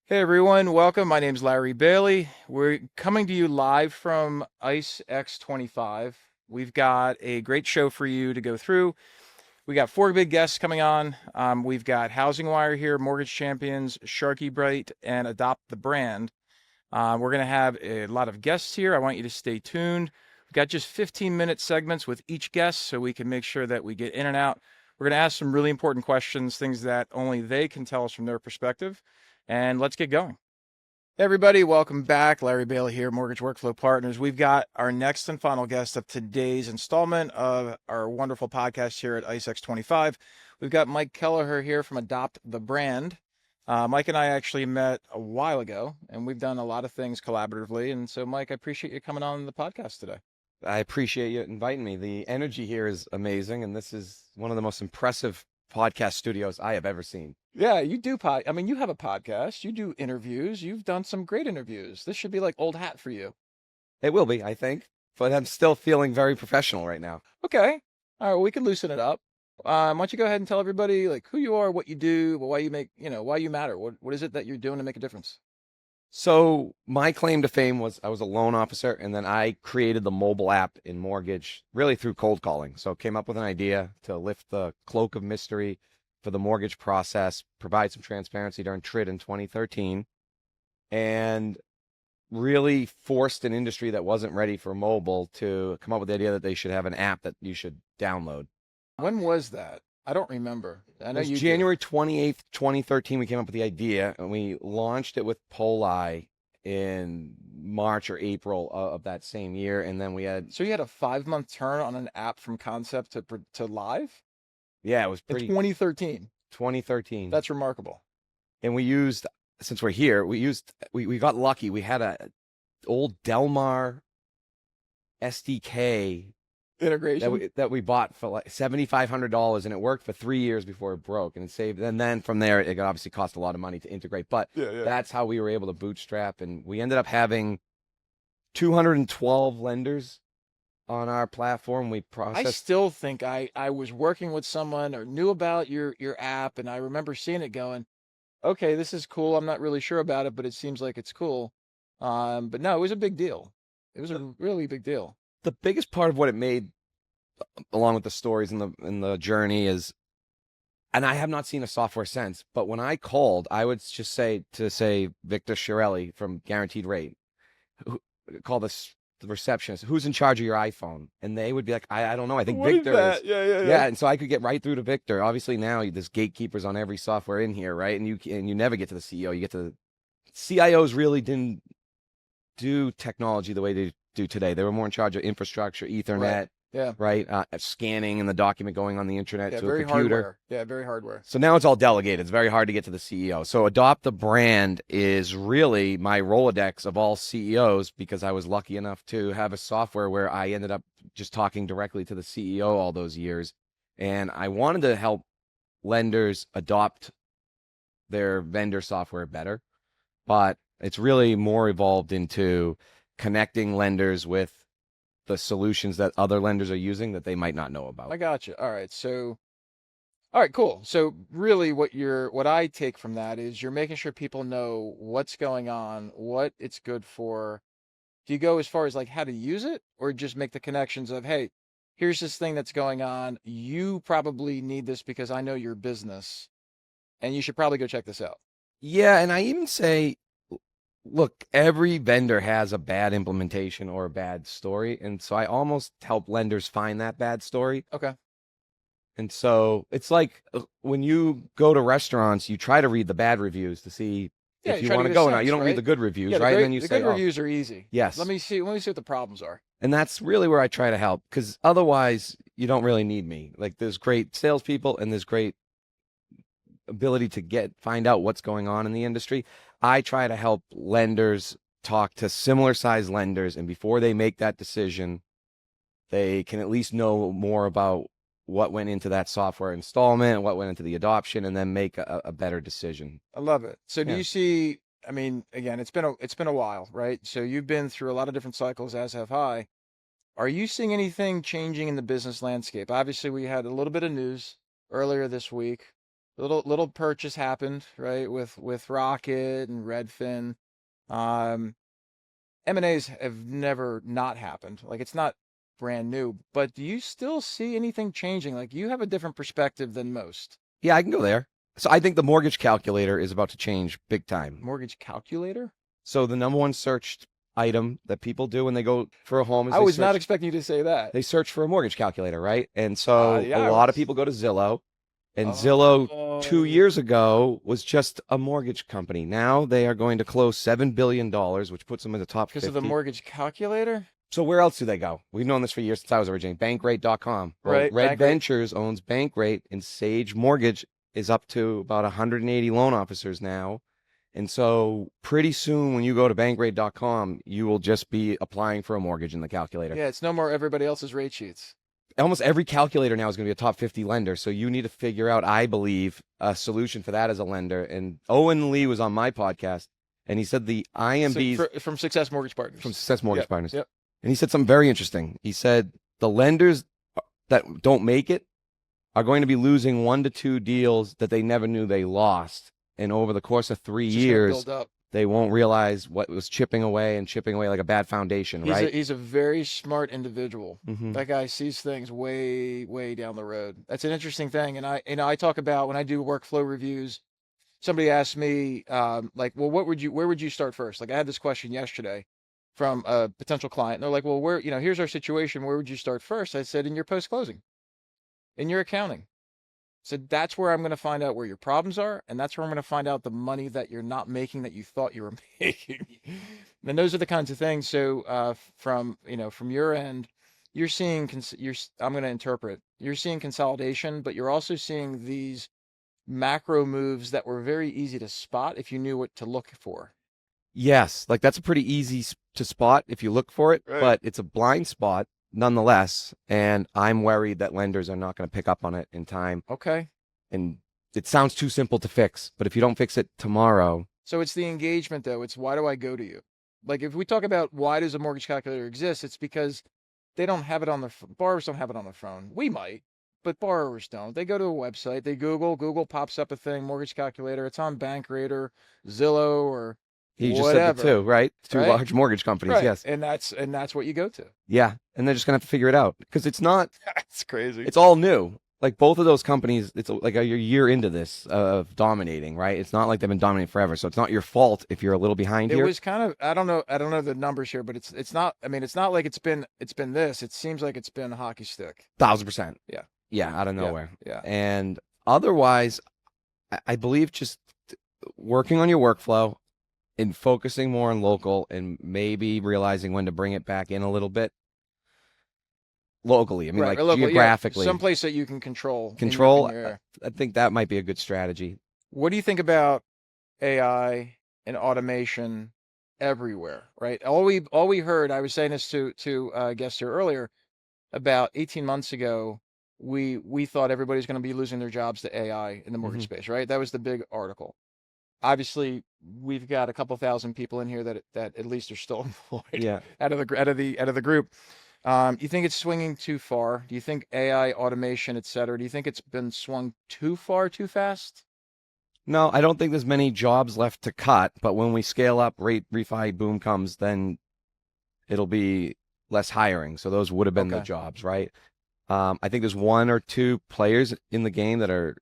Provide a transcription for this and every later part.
Hey everyone, welcome. My name's Larry Bailey. We're coming to you live from ICE X25. We've got a great show for you to go through. We got four big guests coming on. We've got Housing Wire here, Mortgage Champions, Sharky Bright, and Adopt the Brand. We're going to have a lot of guests here. I want you to stay tuned. We've got just 15-minute segments with each guest so we can make sure that we get in and out. We're going to ask some really important questions, things that only they can tell us from their perspective. And let's get going. Hey everybody, welcome back. Larry Bailey here, Mortgage Workflow Partners. We've got our next and final guest of today's installment of our wonderful podcast here at ICE X25. We've got Mike Kelleher here from Adopt the Brand. Mike and I actually met a while ago, and we've done a lot of things collaboratively. And so, Mike, I appreciate you coming on the podcast today. I appreciate you inviting me. The energy here is amazing, and this is one of the most impressive podcast studios I have ever seen. Yeah, you do I mean, you have a podcast, you do interviews, you've done some great interviews. This should be like old hat for you. It will be, I think, but I'm still feeling very professional right now. Okay. All right, well, we can loosen it up. Why don't you go ahead and tell everybody like who you are, what you do, why you make, why you matter. What is it that you're doing to make a difference? So my claim to fame was I was a loan officer, and then I created the mobile app in mortgage really through cold calling. So came up with an idea to lift the cloak of mystery for the mortgage process, provide some transparency during TRID in 2013, and really forced an industry that wasn't ready for mobile to come up with the idea that they should have an app that you should download. When was that? I don't remember. I It know was you do. January 28th, 2013. We came up with the idea and we launched it with Poli in March or April of that same year. And then we had, So you had a 5-month turn on an app from concept to live yeah, it was in pretty 2013. 2013. That's remarkable. And we used, since we're here, we got lucky. We had a old Delmar SDK Integration. that we bought for like $7,500, and it worked for 3 years before it broke, and it saved. And then from there, it obviously cost a lot of money to integrate, but Yeah. that's how we were able to bootstrap. And we ended up having 212 lenders on our platform. We I processed. still think I was working with someone or knew about your app, and I remember seeing it going, okay, this is cool. I'm not really sure about it, but it seems like it's cool. But no, it was a big deal. It was a really big deal. The biggest part of what it made, along with the stories and the journey, is, and I have not seen a software since, but when I called, I would just say Victor Shirelli from Guaranteed Rate, who, call the receptionist, who's in charge of your iPhone, and they would be like, I don't know, I think What is Victor that? is. Yeah. And so I could get right through to Victor. Obviously now there's gatekeepers on every software in here, right? And you never get to the CEO. You get to the CIOs. Really didn't do technology the way they do today. They were more in charge of infrastructure, Ethernet, Right. Yeah. right? Scanning and the document going on the internet Yeah, to a very computer. hardware. Yeah, very hardware. So now it's all delegated. It's very hard to get to the CEO. So Adopt the Brand is really my Rolodex of all CEOs, because I was lucky enough to have a software where I ended up just talking directly to the CEO all those years. And I wanted to help lenders adopt their vendor software better, but it's really more evolved into connecting lenders with the solutions that other lenders are using that they might not know about. I got you. All right. So, all right, cool. So really what I take from that is you're making sure people know what's going on, what it's good for. Do you go as far as like how to use it, or just make the connections of, hey, here's this thing that's going on. You probably need this because I know your business and you should probably go check this out. Yeah, and I even say, look, every vendor has a bad implementation or a bad story, and so I almost help lenders find that bad story. Okay. And so it's like when you go to restaurants, you try to read the bad reviews to see Yeah, if you you try to want to get a go or not. sense, You don't read right? the good reviews, Yeah, right? And then you the say, good oh, reviews are easy. yes. Let me see what the problems are. And that's really where I try to help, because otherwise you don't really need me. Like, there's great salespeople and there's great ability to find out what's going on in the industry. I try to help lenders talk to similar size lenders, and before they make that decision, they can at least know more about what went into that software installment, what went into the adoption, and then make a better decision. I love it. So do Yeah. you see, I mean, again, it's been a while, right? So you've been through a lot of different cycles, as have I. Are you seeing anything changing in the business landscape? Obviously, we had a little bit of news earlier this week Little purchase happened, right, with Rocket and Redfin. Um, M&As have never not happened. Like it's not brand new, but do you still see anything changing? Like you have a different perspective than most. Yeah, I can go there. So I think the mortgage calculator is about to change big time. Mortgage calculator? So the number one searched item that people do when they go for a home is I was not expecting you to say that. they search for a mortgage calculator, right? And so Yeah, a I lot of was. people go to Zillow, and Zillow 2 years Oh, ago was just a mortgage company. Now they are going to close $7 billion, which puts them in the top because of the 50. mortgage calculator? So where else do they go? We've known this for years since I was originating. Bankrate.com. Well, Right, Red bank rate. Ventures owns Bankrate, and Sage Mortgage is up to about 180 loan officers now. And so pretty soon when you go to bankrate.com, you will just be applying for a mortgage in the calculator. Yeah, it's no more everybody else's rate sheets. Almost every calculator now is going to be a top 50 lender. So you need to figure out, I believe, a solution for that as a lender. And Owen Lee was on my podcast, and he said the IMBs From Success Mortgage Partners. from Success Mortgage Yep, Partners. yep. And he said something very interesting. He said the lenders that don't make it are going to be losing 1 to 2 deals that they never knew they lost. And over the course of 3 It's just gonna years, build up. they won't realize what was chipping away like a bad foundation, right? He's a very smart individual. Hmm. That guy sees things way down the road. That's an interesting thing. And I talk about when I do workflow reviews, somebody asked me, like, well, where would you start first? Like I had this question yesterday from a potential client. And they're like, well, here's our situation. Where would you start first? I said, in your post-closing, in your accounting. So that's where I'm going to find out where your problems are, and that's where I'm going to find out the money that you're not making that you thought you were making. And those are the kinds of things. So from your end, you're seeing I'm going to interpret. You're seeing consolidation, but you're also seeing these macro moves that were very easy to spot if you knew what to look for. Yes, like that's a pretty easy to spot if you look for it, Right. but it's a blind spot nonetheless. And I'm worried that lenders are not going to pick up on it in time. Okay. And it sounds too simple to fix, but if you don't fix it tomorrow, So it's the engagement though. It's why do I go to you? Like if we talk about why does a mortgage calculator exist, it's because they don't have it on their borrowers don't have it on their phone. We might, but borrowers don't. They go to a website, they Google pops up a thing, mortgage calculator. It's on Bankrate or Zillow or you just whatever. said the two, right? Two Right? large mortgage companies, Right. yes. And that's what you go to. Yeah, and they're just going to have to figure it out because it's That's crazy. it's all new. Like both of those companies, it's like a year into this of dominating, right? It's not like they've been dominating forever, so it's not your fault if you're a little behind It here. was kind of I don't know the numbers here, but it's not. I mean, it's not like it's been this. It seems like it's been a hockey stick. 1,000%. Yeah. Yeah, out of Yeah, nowhere. yeah. And otherwise, I believe just working on your workflow and focusing more on local and maybe realizing when to bring it back in a little bit locally. I mean, Right, like or local, yeah, geographically. someplace that you can control. Control, in your area. I think that might be a good strategy. What do you think about AI and automation everywhere? Right. All we heard. I was saying this to a guest here earlier. About 18 months ago, we thought everybody's going to be losing their jobs to AI in the mortgage space. Right. That was the big article. Obviously, we've got a couple thousand people in here that at least are still employed. Yeah. Out of the group. You think it's swinging too far? Do you think AI, automation, et cetera, do you think it's been swung too far, too fast? No, I don't think there's many jobs left to cut, but when we scale up, rate refi boom comes, then it'll be less hiring. So those would have been the Okay. jobs, right? I think there's 1 or 2 players in the game that are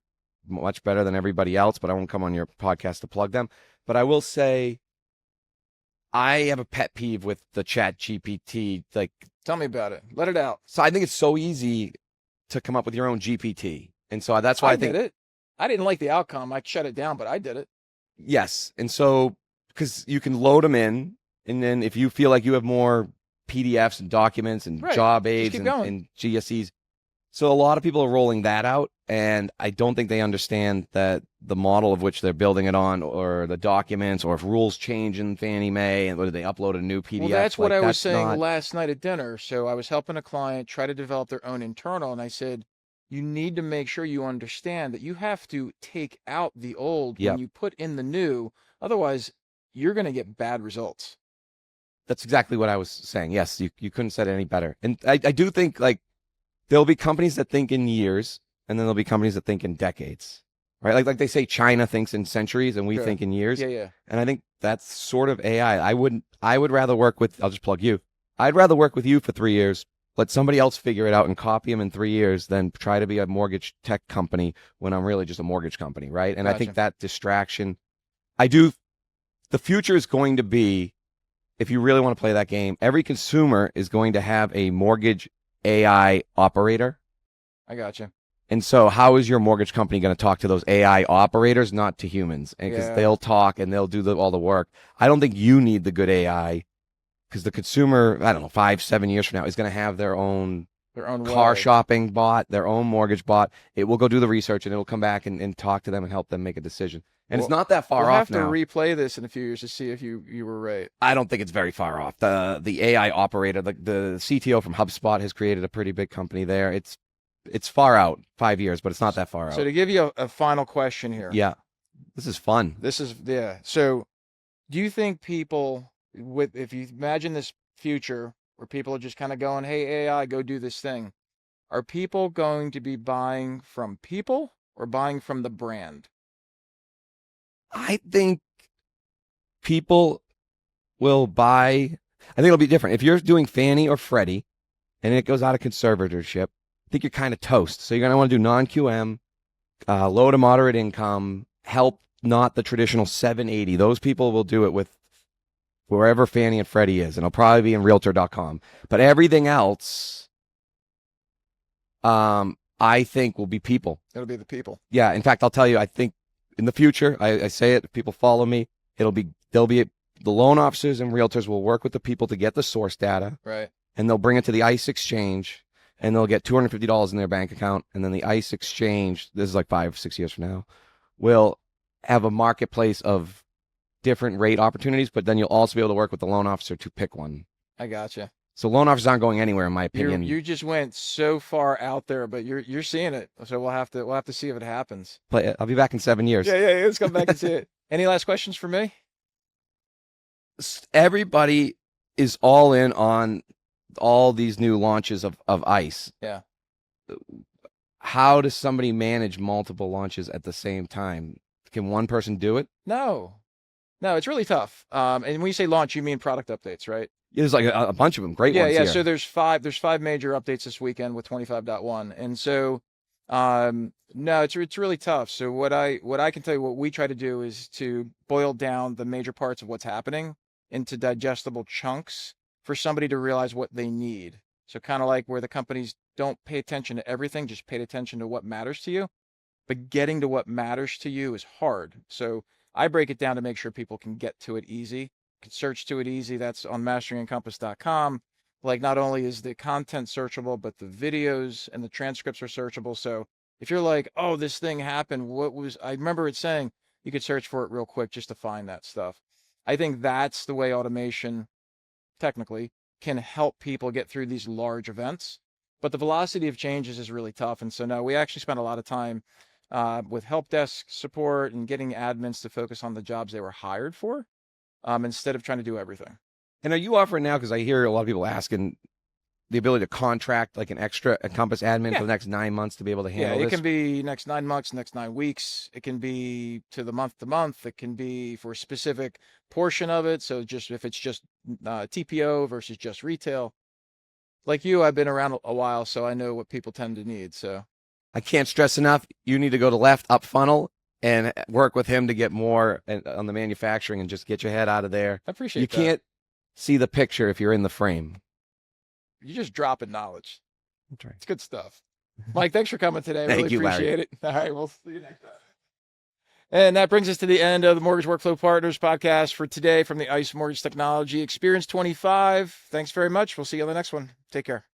much better than everybody else, but I won't come on your podcast to plug them. But I will say I have a pet peeve with the Chat GPT. Like, Tell me about it. Let it out. so I think it's so easy to come up with your own GPT. And so that's why I think did it. I didn't like the outcome. I shut it down, but I did it. yes. And so because you can load them in, and then if you feel like you have more PDFs and documents and Right. job Just aids keep and, going. and GSEs. So a lot of people are rolling that out, and I don't think they understand that the model of which they're building it on, or the documents, or if rules change in Fannie Mae, and whether they upload a new PDF. Well, that's what like, I was that's saying not- last night at dinner. So I was helping a client try to develop their own internal, and I said, you need to make sure you understand that you have to take out the old Yep. when you put in the new. Otherwise, you're going to get bad results. That's exactly what I was saying. Yes, you couldn't said it any better. And I do think like there'll be companies that think in years, and then there'll be companies that think in decades, right? Like they say, China thinks in centuries and we Sure. think in years. Yeah, yeah. And I think that's sort of AI. I would rather work with, I'll just plug you. I'd rather work with you for 3 years, let somebody else figure it out and copy them in 3 years than try to be a mortgage tech company when I'm really just a mortgage company, right? And I think Gotcha. that distraction, the future is going to be, if you really want to play that game, every consumer is going to have a mortgage AI operator. I gotcha. And so how is your mortgage company going to talk to those AI operators, not to humans? Because Yeah. they'll talk and they'll do all the work. I don't think you need the good AI because the consumer, I don't know, 5, 7 years from now is going to have their own car way. shopping bot, their own mortgage bot. It will go do the research and it'll come back and talk to them and help them make a decision. And it's not that far We'll off have to now. replay this in a few years to see if you were right. I don't think it's very far off. The AI operator, the CTO from HubSpot has created a pretty big company there. It's far out, 5 years, but it's not that far out. So to give you a final question here. Yeah, this is fun. Yeah. So do you think people if you imagine this future where people are just kind of going, hey, AI, go do this thing, are people going to be buying from people or buying from the brand? I think people will buy. I think it'll be different. If you're doing Fannie or Freddie and it goes out of conservatorship, I think you're kind of toast. So you're going to want to do non-QM, low to moderate income, help, not the traditional 780. Those people will do it with wherever Fannie and Freddie is, and it'll probably be in realtor.com. But everything else, I think will be people. It'll be the people. Yeah. In fact, I'll tell you, I think in the future, I say it, if people follow me, they'll be the loan officers and realtors will work with the people to get the source data. Right. And they'll bring it to the ICE exchange and they'll get $250 in their bank account. And then the ICE exchange, this is like 5-6 years from now, will have a marketplace of different rate opportunities, but then you'll also be able to work with the loan officer to pick one. I gotcha. So loan officers aren't going anywhere, in my opinion. You just went so far out there, but you're seeing it. So we'll have to see if it happens. I'll be back in 7 years. Yeah. Let's come back and see it. Any last questions for me? Everybody is all in on all these new launches of ICE. Yeah. How does somebody manage multiple launches at the same time? Can one person do it? No, it's really tough. And when you say launch, you mean product updates, right? There's like a bunch of them. Great ones. Yeah. Here. So there's five major updates this weekend with 25.1. And so, no, it's really tough. So what I can tell you, what we try to do is to boil down the major parts of what's happening into digestible chunks for somebody to realize what they need. So kind of like where the companies don't pay attention to everything, just pay attention to what matters to you. But getting to what matters to you is hard. So I break it down to make sure people can get to it easy, can search to it easy. That's on masteringencompass.com. Like not only is the content searchable, but the videos and the transcripts are searchable. So if you're like, oh, this thing happened, I remember it saying, you could search for it real quick just to find that stuff. I think that's the way automation technically can help people get through these large events. But the velocity of changes is really tough. And so now we actually spent a lot of time with help desk support and getting admins to focus on the jobs they were hired for instead of trying to do everything. And are you offering now, because I hear a lot of people asking, the ability to contract like an extra Encompass admin for the next 9 months to be able to handle this? Yeah, it can be next 9 months, next 9 weeks. It can be to the month to month. It can be for a specific portion of it. So just if it's just TPO versus just retail. Like you, I've been around a while, so I know what people tend to need. So I can't stress enough, you need to go to left up funnel and work with him to get more on the manufacturing and just get your head out of there. I appreciate You that. can't see the picture if you're in the frame. You're just dropping knowledge. That's right. It's good stuff. Mike, thanks for coming today. Thank Really you, Larry. appreciate it. All right, we'll see you next time. And that brings us to the end of the Mortgage Workflow Partners podcast for today from the ICE Mortgage Technology Experience 25. Thanks very much. We'll see you on the next one. Take care.